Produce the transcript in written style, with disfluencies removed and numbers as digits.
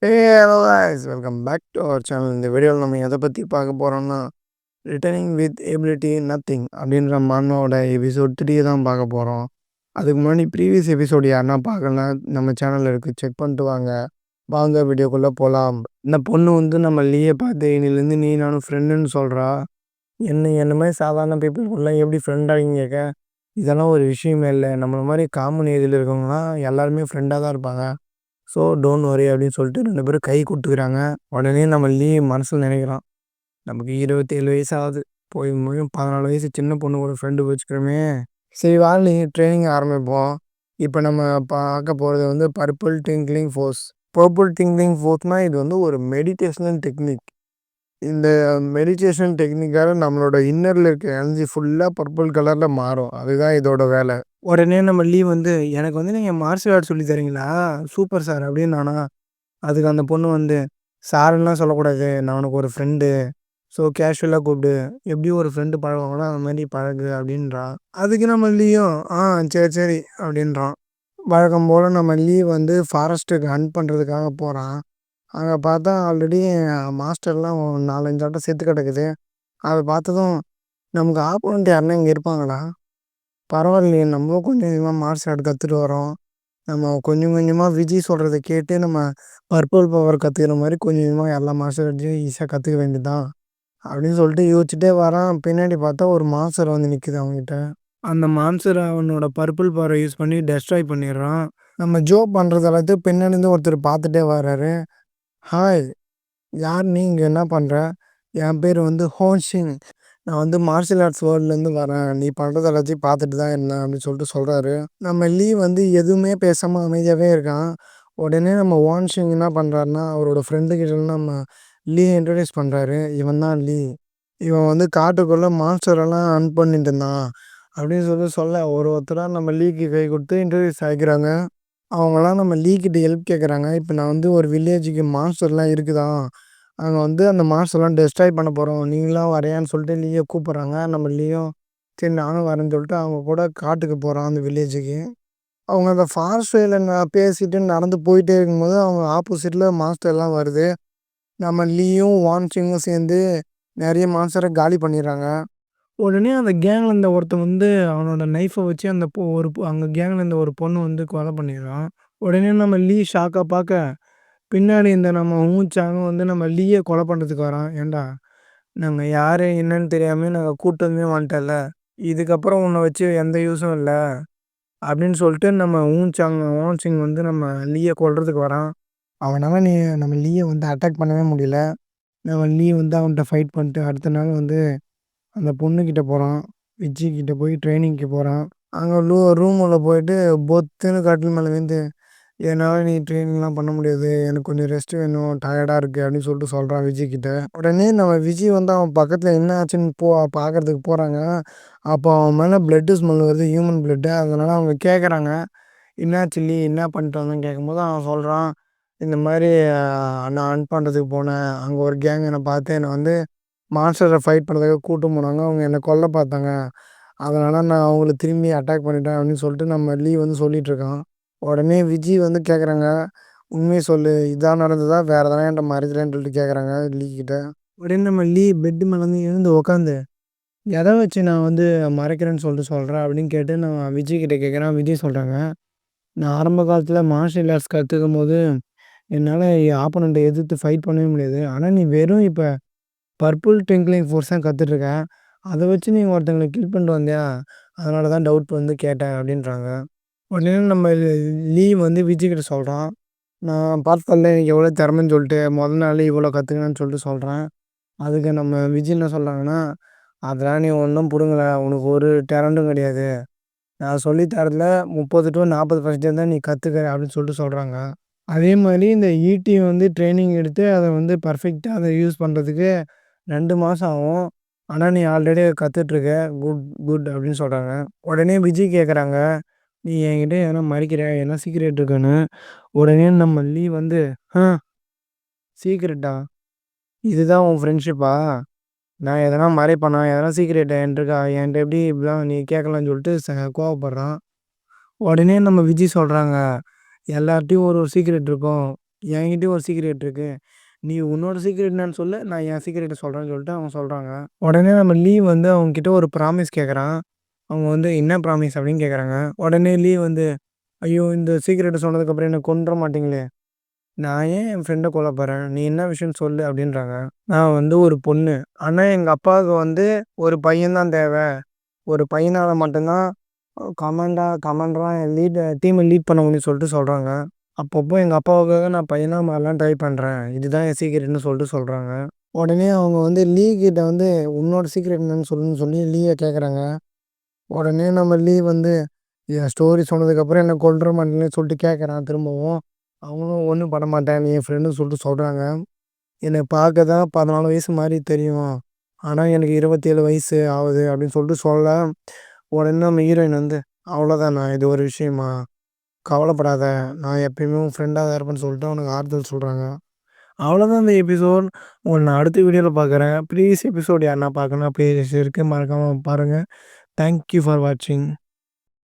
Hello guys welcome back to our channel. இந்த வீடியோவில் நம்ம எதை பற்றி பார்க்க போகிறோம்னா ரிட்டர்னிங் வித் எபிலிட்டி நத்திங் அப்படின்ற மன்னோட எபிசோட் 3 தான் பார்க்க போகிறோம். அதுக்கு முன்னாடி ப்ரீவியஸ் எபிசோடு யாருன்னா பார்க்கலாம், நம்ம சேனலில் இருக்குது, செக் பண்ணிட்டு வாங்க. வாங்க வீடியோக்குள்ளே போகலாம். இந்த பொண்ணு வந்து நம்ம லீயை பார்த்து இன்னிலேருந்து நீ நானும் ஃப்ரெண்டுன்னு சொல்கிறா. என்ன மாதிரி சாதாரண பீப்புளுக்குள்ளே எப்படி ஃப்ரெண்ட் ஆகிங்க கேட்க, இதெல்லாம் ஒரு விஷயமே இல்லை. நம்மள மாதிரி காமன் ஏஜில் இருக்கவங்களாம் எல்லாருமே ஃப்ரெண்டாக தான் இருப்பாங்க. ஸோ டோன்ட் வரி அப்படின்னு சொல்லிட்டு 2 பேரும் கை கொடுத்துக்கிறாங்க. உடனே நம்ம மனசில் நினைக்கிறான், நமக்கு 27 வயசு ஆகுது, போய் 14 வயசு சின்ன பொண்ணு ஒரு ஃப்ரெண்டு வச்சுக்கிறோமே. சரி வாழ் ட்ரைனிங் ஆரம்பிப்போம். இப்போ நம்ம பார்க்க போகிறது வந்து purple tinkling force. Purple tinkling ஃபோர்ஸ்னால் இது வந்து ஒரு மெடிடேஷனல் டெக்னிக். இந்த மெடிடேஷன் டெக்னிக்காக நம்மளோட இன்னரில் இருக்க எனர்ஜி ஃபுல்லாக பர்பிள் கலரில் மாறும். அதுதான் இதோட வேலை. உடனே நம்ம வந்து எனக்கு வந்து நீங்கள் மார்ஷல் ஆர்ட் சொல்லி தரீங்களா, சூப்பர் சார் அப்படின்னு நானா. அதுக்கு அந்த பொண்ணு வந்து சாருலாம் சொல்லக்கூடாது, நான் உனக்கு ஒரு ஃப்ரெண்டு, ஸோ கேஷுவலாக கூப்பிடு, எப்படியும் ஒரு ஃப்ரெண்டு பழகுவாங்களோ அந்த மாதிரி பழகு அப்படின்றா. அதுக்கு நம்ம சரி சரி அப்படின்றான். வழக்கம் போல் நம்ம வந்து ஃபாரஸ்ட்டுக்கு ஹண்ட் பண்ணுறதுக்காக போகிறான். அங்கே பார்த்தா ஆல்ரெடி மாஸ்டர்லாம் 4-5 ஆட்டம் செத்து கிடக்குது. அதை பார்த்ததும் நமக்கு ஆப்போனண்ட் யாருன்னா இங்கே இருப்பாங்களா, பரவாயில்லையே, நம்மளும் கொஞ்சம் கொஞ்சமாக மார்ஷல் ஆர்ட் கற்றுட்டு வரோம். நம்ம கொஞ்சம் கொஞ்சமாக விஜய் சொல்கிறத கேட்டு நம்ம பர்பிள் பவர் கற்றுக்கிற மாதிரி கொஞ்சம் கொஞ்சமாக எல்லா மார்ஷல் ஆர்ட்ஸையும் ஈஸியாக கற்றுக்க வேண்டியதுதான் அப்படின்னு சொல்லிட்டு யோசிச்சுட்டே வரான். பின்னாடி பார்த்தா ஒரு மான்ஸ்டர் வந்து நிற்குது அவங்ககிட்ட. அந்த மான்ஸ்டர் அவனோட பர்பிள் பவரை யூஸ் பண்ணி டெஸ்ட்ராய் பண்ணிடுறான். நம்ம ஜோ பண்ணுறது எல்லாத்தையும் பின்னாடிருந்து ஒருத்தர் பார்த்துட்டே வர்றாரு. ஹாய், யார் நீ, இங்கே என்ன பண்ணுற? என் பேர் வந்து ஹோன்ஷிங், நான் வந்து மார்ஷியல் ஆர்ட்ஸ் வேர்ல்ட்லேருந்து வரேன், நீ பண்ணுறது எல்லாத்தையும் பார்த்துட்டு தான் என்ன அப்படின்னு சொல்லிட்டு சொல்கிறாரு. நம்ம வந்து எதுவுமே பேசாமல் அமைதியாகவே இருக்கான். உடனே நம்ம ஹோன்ஷிங் என்ன பண்ணுறாருன்னா அவரோட ஃப்ரெண்டுக்கிட்ட நம்ம இன்ட்ரடியூஸ் பண்ணுறாரு. இவன் தான் இவன் வந்து காட்டுக்குள்ளே மான்ஸ்டரெல்லாம் ஹண்ட் பண்ணிட்டு இருந்தான் அப்படின்னு சொல்ல ஒருத்தராக நம்ம கை கொடுத்து இன்ட்ரடியூஸ் ஆகிக்கிறாங்க. அவங்களாம் நம்ம கிட்ட ஹெல்ப் கேட்குறாங்க. இப்போ நான் வந்து ஒரு வில்லேஜுக்கு மான்ஸ்டர்லாம் இருக்குதான், அங்கே வந்து அந்த மான்ஸ்டர்லாம் டெஸ்ட்ராய் பண்ண போகிறோம், நீங்களாம் வரையான்னு சொல்லிட்டு கூப்பிட்றாங்க. நம்ம சரி நானும் வரேன்னு சொல்லிட்டு அவங்க கூட காட்டுக்கு போகிறான் அந்த வில்லேஜுக்கு. அவங்க அந்த ஃபாரஸ்ட் வேல பேசிட்டு நடந்து போயிட்டே இருக்கும்போது அவங்க ஆப்போசிட்டில் மான்ஸ்டர்லாம் வருது. நம்ம வான்சிங்கும் சேர்ந்து நிறைய மான்ஸ்டரை காலி பண்ணிடுறாங்க. உடனே அந்த கேங்கில் இருந்த ஒருத்தன் வந்து அவனோட நைஃபை வச்சு அந்த அங்கே கேங்கில் இருந்த ஒரு பொண்ணு வந்து கொலை பண்ணிடுறான். உடனே நம்ம ஷாக்காக பார்க்க, பின்னாடி இந்த நம்ம ஊச்சாங்க வந்து நம்ம கொலை பண்ணுறதுக்கு வரான். ஏண்டா, நாங்கள் யார் என்னன்னு தெரியாமல் நாங்கள் கூட்டமே வந்துட்டல, இதுக்கப்புறம் உன்னை வச்சு எந்த யூஸும் இல்லை அப்படின்னு சொல்லிட்டு நம்ம வான்சிங் வந்து நம்ம கொல்றதுக்கு வரான். அவனால் நம்ம வந்து அட்டாக் பண்ணவே முடியல. நம்ம வந்து அவன்கிட்ட ஃபைட் பண்ணிட்டு அடுத்த நாள் வந்து அந்த பொண்ணுக்கிட்ட போகிறான். விஜய்கிட்ட போய் ட்ரைனிங்க்கு போகிறான். அங்கே ரூமில் போயிட்டு பொத்துன்னு கட்டில் மேலே விழுந்து, என்னால் நீ ட்ரைனிங்லாம் பண்ண முடியாது, எனக்கு கொஞ்சம் ரெஸ்ட் வேணும், டயர்டாக இருக்குது அப்படின்னு சொல்லிட்டு சொல்கிறான் விஜய்கிட்ட. உடனே நம்ம விஜய் வந்து அவன் பக்கத்தில் என்ன ஆச்சுன்னு பார்க்கறதுக்கு போகிறாங்க. அப்போ அவன் மேலே பிளட்டு ஸ்மெல் வருது, ஹியூமன் பிளட்டு. அதனால் அவங்க கேட்குறாங்க, என்னாச்சு என்ன பண்ணிட்டு வந்தேன்னு கேட்கும்போது அவன் சொல்கிறான், இந்த மாதிரி நான் அன் பண்ணுறதுக்கு போனேன், அங்கே ஒரு கேங் என்னை பார்த்து என்னை வந்து மான்ஸ்டரை ஃபைட் பண்ணுறதுக்காக கூட்டு போனாங்க, அவங்க என்னை கொல்ல பார்த்தாங்க, அதனால் நான் அவங்கள திரும்பி அட்டாக் பண்ணிட்டேன் அப்படின்னு சொல்லிட்டு நம்ம வந்து சொல்லிகிட்ருக்கான். உடனே விஜய் வந்து கேட்குறாங்க, உண்மையை சொல்லு, இதான் நடந்ததா, வேறு எதனா என்கிட்ட மறைக்கிறேன்னு சொல்லிட்டு கேட்குறாங்க கிட்ட. உடனே நம்ம பெட்டு மேலே வந்து எழுந்து உட்காந்து, எதை வச்சு நான் வந்து மறைக்கிறேன்னு சொல்லிட்டு சொல்கிறேன் அப்படின்னு கேட்டு நான் விஜய்கிட்ட கேட்குறேன். விஜய் சொல்கிறாங்க, நான் ஆரம்ப காலத்தில் மார்ஷியல் ஆர்ட்ஸ் கற்றுக்கும் போது என்னால் ஆப்போனண்ட்டை எதிர்த்து ஃபைட் பண்ணவே முடியாது, ஆனால் நீ வெறும் இப்போ பர்பிள் ட்விங்க்லிங் ஃபோர்ஸ் தான் கற்றுட்ருக்கேன், அதை வச்சு நீ ஒருத்தங்களை கில் பண்ணிட்டு வந்தியா, அதனால தான் டவுட் வந்து கேட்டேன் அப்படின்றாங்க. உடனே நம்ம வந்து விஜய்கிட்ட சொல்கிறான், நான் பார்த்ததில்ல எனக்கு எவ்வளோ திறமைன்னு சொல்லிட்டு முதல் நாள் இவ்வளோ கற்றுக்கினேன்னு சொல்லிட்டு சொல்கிறேன். அதுக்கு நம்ம விஜய் என்ன சொல்கிறாங்கன்னா, அதெல்லாம் நீ ஒன்றும் பிடுங்கல, உனக்கு ஒரு டேலண்ட்டும் கிடையாது, நான் சொல்லி தரதில் 30 to 40% தான் நீ கற்றுக்கிற அப்படின்னு சொல்லிட்டு சொல்கிறாங்க. அதே மாதிரி இந்த ஈட்டி வந்து ட்ரைனிங் எடுத்து அதை வந்து பர்ஃபெக்டாக அதை யூஸ் பண்ணுறதுக்கு 2 மாதம் ஆகும், ஆனால் நீ ஆல்ரெடி கற்றுட்ருக்க, குட் குட் அப்படின்னு சொல்கிறாங்க. உடனே விஜய் கேட்குறாங்க, நீ என்கிட்ட எதனா மறைக்கிற, என்ன சீக்ரெட் இருக்குன்னு. உடனே நம்ம வந்து சீக்ரெட்டா, இதுதான் உன் ஃப்ரெண்ட்ஷிப்பா, நான் எதனா மறைப்பேனா, எதனா சீக்ரெட் என்கிட்ட எப்படி இப்படிலாம் நீ கேட்கலான்னு சொல்லிட்டு கோவப்படுறான். உடனே நம்ம விஜய் சொல்கிறாங்க, எல்லார்ட்டையும் ஒரு சீக்ரெட் இருக்கும், என்கிட்டயும் ஒரு சீக்ரெட் இருக்கு. நீ உன்னோட சீக்ரெட் என்னன்னு சொல்லு. நான் என் சீக்ரெட்ட சொல்றேன்னு சொல்லிட்டு அவங்க சொல்றாங்க. உடனே நம்ம லீவ் வந்து அவங்ககிட்ட ஒரு ப்ராமிஸ் கேட்குறான். அவங்க வந்து என்ன ப்ராமிஸ் அப்படின்னு கேட்குறாங்க. உடனே லீவ் வந்து, ஐயோ! இந்த சீக்ரெட்ட சொன்னதுக்கப்புறம் என்ன கொன்ற மாட்டீங்களே! நான் ஏன் என் ஃப்ரெண்ட கொல்ல போறேன்? நீ என்ன விஷயம்னு சொல்லு அப்படின்றாங்க. நான் வந்து ஒரு பொண்ணு. ஆனா எங்க அப்பாவுக்கு வந்து ஒரு பையன் தான் தேவ. ஒரு பையனால மட்டும் தான் கமாண்டரா டீம லீட் பண்ண முடியும்னு சொல்லிட்டு சொல்றாங்க. அப்பப்போ எங்க அப்பாவுக்காக நான் பையனா மாறலான்னு ட்ரை பண்றேன். இதுதான் என் சீக்ரெட்ன்னு சொல்லிட்டு சொல்றாங்க. உடனே அவங்க வந்து லீ கிட்ட வந்து உன்னோட சீக்ரெட் என்னன்னு சொல்லுன்னு சொல்லி லீவ கேட்குறாங்க. உடனே நம்ம லீ வந்து என் ஸ்டோரி சொன்னதுக்கப்புறம் என்ன கொல்ற மாட்டீங்கன்னு சொல்லிட்டு கேட்குறான் திரும்பவும். அவங்களும் ஒண்ணும் பண்ண மாட்டேன். நீ என் ஃப்ரெண்டுன்னு சொல்லிட்டு சொல்றாங்க. என்னை பார்க்க தான் 14 வயசு மாரி தெரியும். ஆனா எனக்கு 27 வயசு ஆகுது அப்படின்னு சொல்லிட்டு சொல்ல, உடனே நம்ம ஹீரோயின் வந்து, அவ்வளோதானா இது ஒரு விஷயமா? கவலைப்படாத. நான் எப்பயுமே உன் ஃப்ரெண்டா தான் இருப்பேன்னு சொல்லிட்டு அவனுக்கு ஆறுதல் சொல்றாங்க. அவ்வளோதான் இந்த எபிசோட். உங்கள நான் அடுத்த வீடியோல பார்க்குறேன். ப்ளீஸ் எபிசோட் யாருனா பார்க்கணும்னா ப்ளேலிஸ்ட் இருக்கு. மறக்காம பாருங்க. தேங்க் யூ ஃபார் வாட்சிங்.